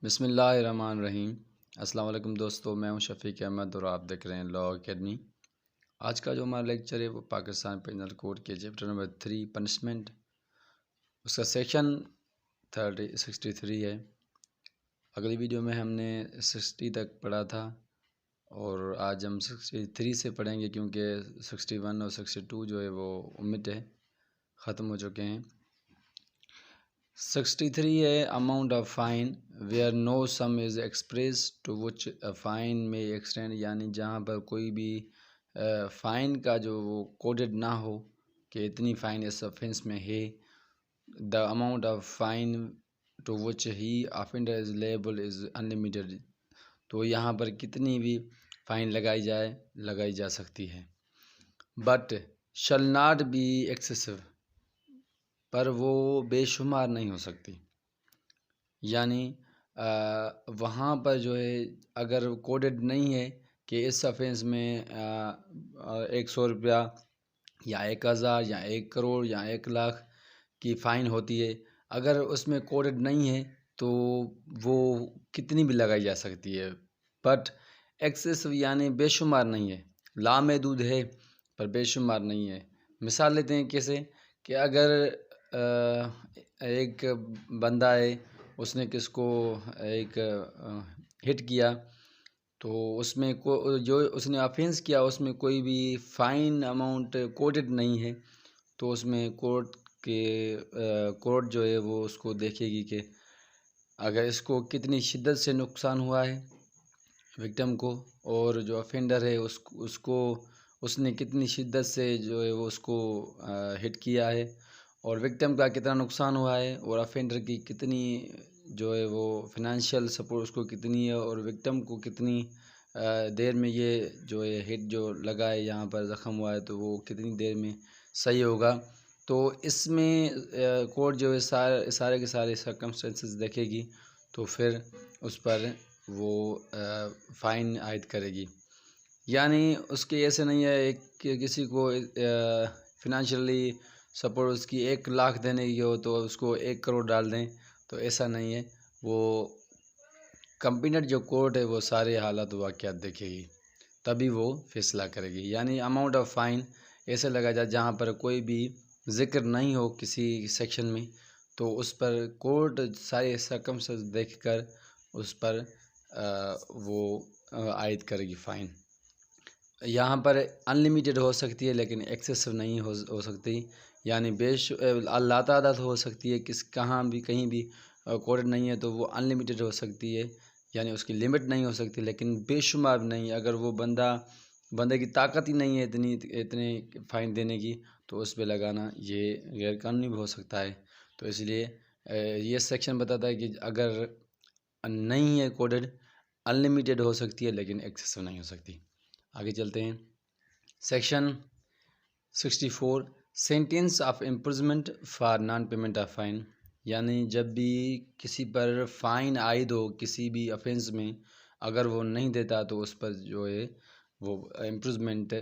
बिस्मिल्लाहिर्रहमानिर्रहीम। अस्सलाम वालेकुम दोस्तों, मैं हूं शफ़ीक अहमद और आप देख रहे हैं लॉ एकेडमी। आज का जो हमारा लेक्चर है वो पाकिस्तान पेनल कोड के चैप्टर नंबर 3 पनिशमेंट, उसका सेक्शन 63 है। अगली वीडियो में हमने 60 तक पढ़ा था और आज हम 63 से पढ़ेंगे क्योंकि 61 और 62 जो है वो ओमिट है, ख़त्म हो चुके हैं। 63 है amount of fine where no sum is expressed to which a fine में एक्सटेंड, यानी जहाँ पर कोई भी फ़ाइन का जो वो कोडेड ना हो कि इतनी फ़ाइन इस ऑफेंस में है। The amount of fine to which he offender is liable is unlimited, तो यहाँ पर कितनी भी फ़ाइन लगाई जा सकती है। But shall not be excessive, पर वो बेशुमार नहीं हो सकती। यानी वहाँ पर जो है अगर कोडेड नहीं है कि इस ऑफेंस में 100 रुपया या 1000 या 1 करोड़ या 1 लाख की फ़ाइन होती है, अगर उसमें कोडेड नहीं है तो वो कितनी भी लगाई जा सकती है। बट एक्सेसिव यानी बेशुमार नहीं है, लामहदूद है पर बेशुमार नहीं है। मिसाल लेते हैं कैसे कि अगर एक बंदा है, उसने किसको एक हिट किया, तो उसमें जो उसने ऑफेंस किया उसमें कोई भी फ़ाइन अमाउंट कोडेड नहीं है, तो उसमें कोर्ट जो है वो उसको देखेगी कि अगर इसको कितनी शिद्दत से नुकसान हुआ है विक्टिम को, और जो ऑफेंडर है उसको उसने कितनी शिद्दत से जो है वो उसको हिट किया है, और विक्टिम का कितना नुकसान हुआ है, और ऑफेंडर की कितनी जो है वो फिनंशियल सपोर्ट उसको कितनी है, और विक्टिम को कितनी देर में ये जो है हिट जो लगा है यहाँ पर ज़ख़म हुआ है तो वो कितनी देर में सही होगा। तो इसमें कोर्ट जो है सारे के सारे सर्कमस्टेंसेस देखेगी, तो फिर उस पर वो फ़ाइन आयद करेगी। यानी उसके ऐसे नहीं है कि किसी को फिनंशियली सपोर्ट उसकी 1 लाख देने की हो तो उसको 1 करोड़ डाल दें, तो ऐसा नहीं है। वो कंपीटेंट जो कोर्ट है वो सारे हालात वाक़यात देखेगी, तभी वो फ़ैसला करेगी। यानी अमाउंट ऑफ फ़ाइन ऐसे लगाया जाए जहाँ पर कोई भी ज़िक्र नहीं हो किसी सेक्शन में, तो उस पर कोर्ट सारे सर्कमस्टेंस देखकर उस पर वो आयद करेगी फ़ाइन। यहाँ पर अनलिमिटेड हो सकती है लेकिन एक्सेसिव नहीं हो सकती, यानी लातादाद हो सकती है, कहीं भी कोडेड नहीं है तो वो अनलिमिटेड हो सकती है, यानी उसकी लिमिट नहीं हो सकती, लेकिन बेशुमार नहीं। अगर वो बंदे की ताकत ही नहीं है इतने फ़ाइन देने की, तो उस पे लगाना ये गैरकानूनी भी हो सकता है। तो इसलिए ये सेक्शन बताता है कि अगर नहीं है कोडेड, अनलिमिटेड हो सकती है लेकिन एक्सेसिव नहीं हो सकती। आगे चलते हैं। Section 64 sentence of imprisonment for non payment of fine, यानी जब भी किसी पर फ़ाइन आयद हो किसी भी ऑफेंस में, अगर वो नहीं देता तो उस पर जो है वो इम्प्रिजमेंट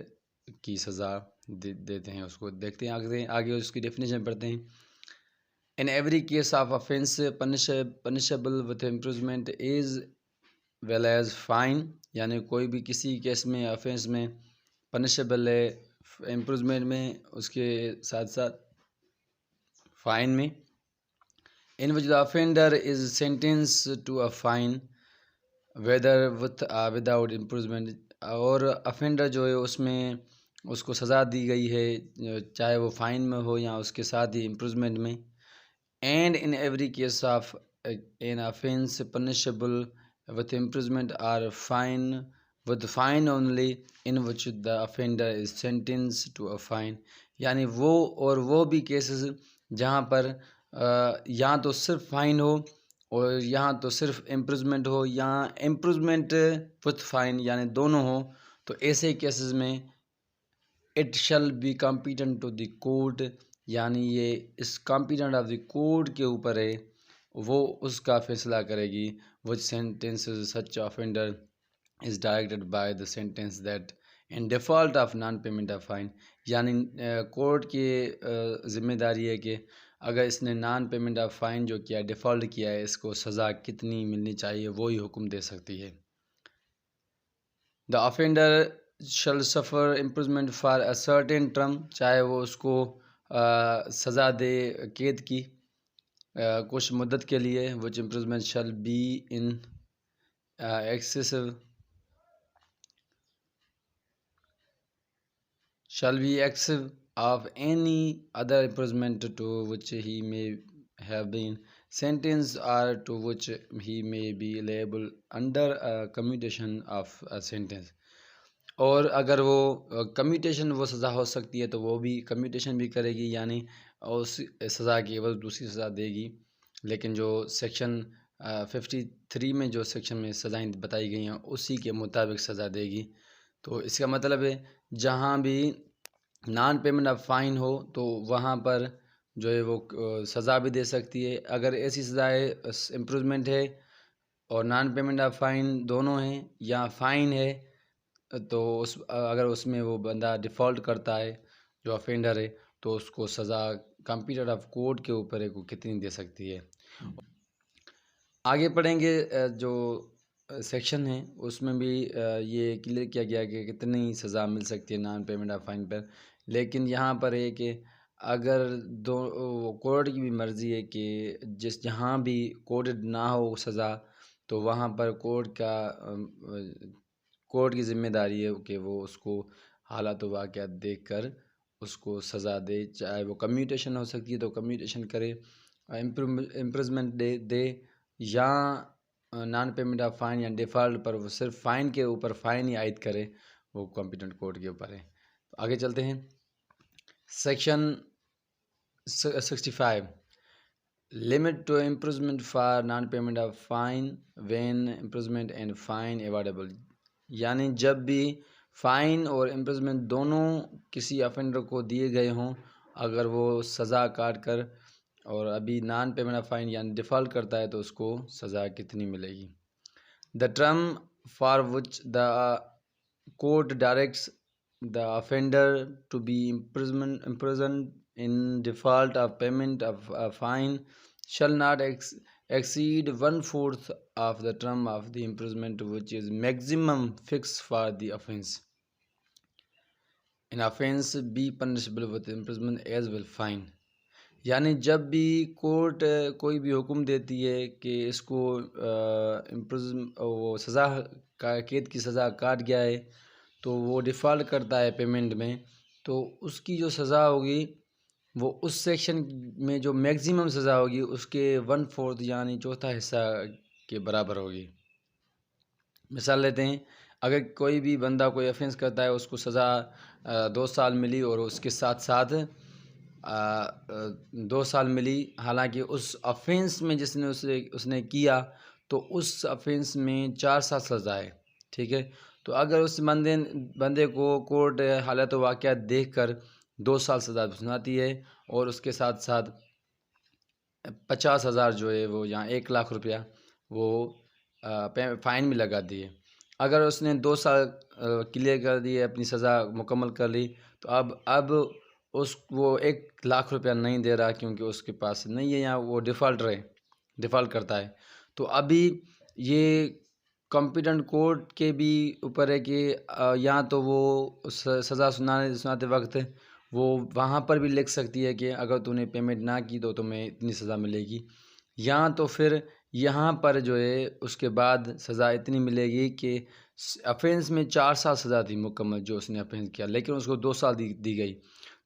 की सज़ा देते हैं। उसको देखते हैं आगे उसकी डेफिनेशन पढ़ते हैं। In every case of offence punishable with imprisonment as well as fine, यानी कोई भी किसी केस में ऑफेंस में पनिशेबल है इम्प्रिजमेंट में, उसके साथ साथ फ़ाइन में। In which the offender is sentence to a fine whether with without imprisonment, और ऑफेंडर जो है उसमें उसको सज़ा दी गई है चाहे वो फ़ाइन में हो या उसके साथ ही इम्प्रिजमेंट में। And in every case of an offence punishable with imprisonment or fine with fine only in which the offender is sentenced to a fine, यानी वो भी केसेस जहाँ पर यहाँ तो सिर्फ फाइन हो और यहाँ तो सिर्फ इम्प्रिजमेंट हो, यहाँ इम्प्रिजमेंट विथ फाइन यानी दोनों हो, तो ऐसे केसेस में it shall be competent to the court, यानी ये इस कॉम्पिटेंट ऑफ द कोर्ट के ऊपर है, वो उसका फैसला करेगी। Which sentences such offender is directed by the sentence that in default of non payment of fine, यानी कोर्ट की जिम्मेदारी है कि अगर इसने नॉन पेमेंट ऑफ फ़ाइन जो किया, डिफ़ॉल्ट किया है, इसको सज़ा कितनी मिलनी चाहिए वो ही हुक्म दे सकती है। The offender shall suffer imprisonment for a certain term, चाहे वो उसको सज़ा दे कैद की कुछ मुद्दत के लिए, which imprisonment shall be in excessive shall be excessive of any other imprisonment to which he may have been sentenced or to which he may be liable under a commutation of a sentence। और अगर वो commutation वो सज़ा हो सकती है तो वो भी कम्यूटेशन भी करेगी, यानी उस सज़ा की एवज दूसरी सज़ा देगी। लेकिन जो सेक्शन 53 में जो सेक्शन में सज़ाएँ बताई गई हैं उसी के मुताबिक सज़ा देगी। तो इसका मतलब है जहाँ भी नॉन पेमेंट ऑफ फ़ाइन हो तो वहाँ पर जो है वो सज़ा भी दे सकती है। अगर ऐसी सज़ाएँ इम्प्रूवमेंट है और नॉन पेमेंट ऑफ फ़ाइन दोनों हैं या फ़ाइन है, तो अगर उसमें वो बंदा डिफ़ॉल्ट करता है जो ऑफेंडर है, तो उसको सज़ा कंप्यूटर ऑफ कोर्ट के ऊपर है वो कितनी दे सकती है। आगे पढ़ेंगे जो सेक्शन है उसमें भी ये क्लियर किया गया कि कितनी सज़ा मिल सकती है नॉन पेमेंट ऑफ फ़ाइन पर। लेकिन यहाँ पर है कि अगर दो कोर्ट की भी मर्ज़ी है कि जहाँ भी कोर्टेड ना हो सज़ा, तो वहाँ पर कोर्ट की ज़िम्मेदारी है कि वो उसको हालात व वाक़यात देख कर उसको सज़ा दे। चाहे वो कम्यूटेशन हो सकती है तो कम्यूटेशन करे, इम्प्रिजमेंट दे या नॉन पेमेंट ऑफ फ़ाइन या डिफ़ॉल्ट पर वो सिर्फ फ़ाइन के ऊपर फ़ाइन ही आयद करे, वो कॉम्पिटेंट कोर्ट के ऊपर है। तो आगे चलते हैं। Section 65 limit to imprisonment for non payment of fine when imprisonment and fine avoidable, यानी जब भी फ़ाइन और इम्प्रिजमेंट दोनों किसी ऑफेंडर को दिए गए हों, अगर वो सज़ा काट कर और अभी नॉन पेमेंट ऑफ फ़ाइन यानी डिफ़ॉल्ट करता है तो उसको सज़ा कितनी मिलेगी। The term for which the court directs the offender to be imprisoned in default of payment of a fine shall not exceed 1/4 of the term of the imprisonment which is maximum fixed for the offense. An offense be punishable with imprisonment as well fine। यानी जब भी court कोई भी हुक्म देती है कि इसको वो सज़ा का कैद की सज़ा काट गया है तो वो डिफ़ॉल्ट करता है पेमेंट में, तो उसकी जो सज़ा होगी वो उस सेक्शन में जो मैक्सिमम सज़ा होगी उसके 1/4 यानी चौथा हिस्सा के बराबर होगी। मिसाल लेते हैं, अगर कोई भी बंदा कोई ऑफेंस करता है उसको सज़ा 2 साल मिली और उसके साथ साथ 2 साल मिली, हालांकि उस ऑफेंस में जिसने उसने किया तो उस ऑफेंस में 4 साल सज़ा है, ठीक है। तो अगर उस बंदे को कोर्ट हालत वाक़या देख कर 2 साल सज़ा सुनाती है और उसके साथ साथ 50,000 जो है वो यहाँ 1 लाख रुपया वो फ़ाइन भी लगा दिए। अगर उसने 2 साल क्लियर कर दिए, अपनी सज़ा मुकम्मल कर ली, तो अब वो 1 लाख रुपया नहीं दे रहा क्योंकि उसके पास नहीं है या वो डिफ़ॉल्ट करता है। तो अभी ये कॉम्पिटेंट कोर्ट के भी ऊपर है कि या तो वो सज़ा सुनाते वक्त वो वहाँ पर भी लिख सकती है कि अगर तूने पेमेंट ना की तो तुम्हें इतनी सज़ा मिलेगी, या तो फिर यहाँ पर जो है उसके बाद सज़ा इतनी मिलेगी कि ऑफेंस में 4 साल सज़ा थी मुकम्मल जो उसने ऑफेंस किया, लेकिन उसको 2 साल दी गई।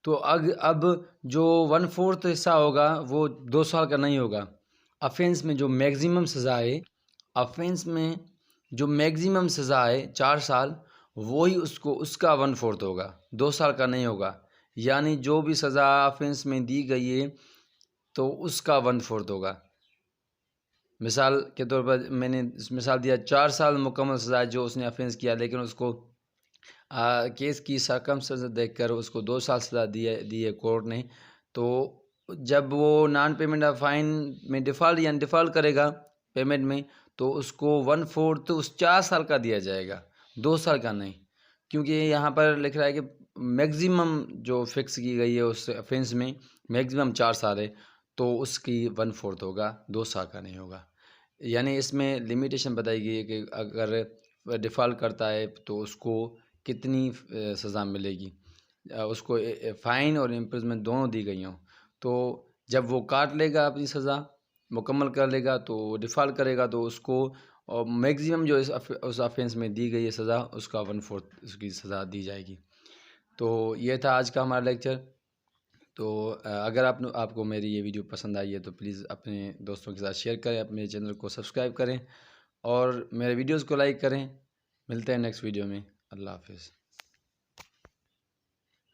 तो अब जो 1/4 हिस्सा होगा वो 2 साल का नहीं होगा। ऑफेंस में जो मैक्सिमम सज़ा है, ऑफेंस में जो मैक्सिमम सज़ा है 4 साल, वही उसका 1/4 होगा, 2 साल का नहीं होगा। यानी जो भी सज़ा ऑफेंस में दी गई है तो उसका 1/4 होगा। मिसाल के तौर पर मैंने मिसाल दिया 4 साल मुकम्मल सज़ा जो उसने ऑफेंस किया, लेकिन उसको केस की सर्कमस्टेंसेस देखकर उसको 2 साल सज़ा दी है कोर्ट ने। तो जब वो नॉन पेमेंट ऑफ फ़ाइन में डिफ़ॉल्ट करेगा पेमेंट में, तो उसको 1/4 उस 4 साल का दिया जाएगा, 2 साल का नहीं। क्योंकि यहाँ पर लिख रहा है कि मैक्सिमम जो फिक्स की गई है उस ऑफेंस में मैक्सिमम 4 साल है, तो उसकी 1/4 होगा, 2 साल का नहीं होगा। यानी इसमें लिमिटेशन बताई गई है कि अगर डिफ़ॉल्ट करता है तो उसको कितनी सज़ा मिलेगी। उसको फ़ाइन और इम्प्रिज़मेंट दोनों दी गई हों। तो जब वो काट लेगा अपनी सज़ा, मुकम्मल कर लेगा, तो डिफ़ॉल्ट करेगा तो उसको और मैक्सिमम जो उस ऑफ़ेंस में दी गई है सज़ा, उसका 1/4 उसकी सज़ा दी जाएगी। तो ये था आज का हमारा लेक्चर। तो अगर आपको मेरी ये वीडियो पसंद आई है तो प्लीज़ अपने दोस्तों के साथ शेयर करें, अपने चैनल को सब्सक्राइब करें और मेरे वीडियोज़ को लाइक करें। मिलते हैं नेक्स्ट वीडियो में। अल्लाह हाफ़िज़।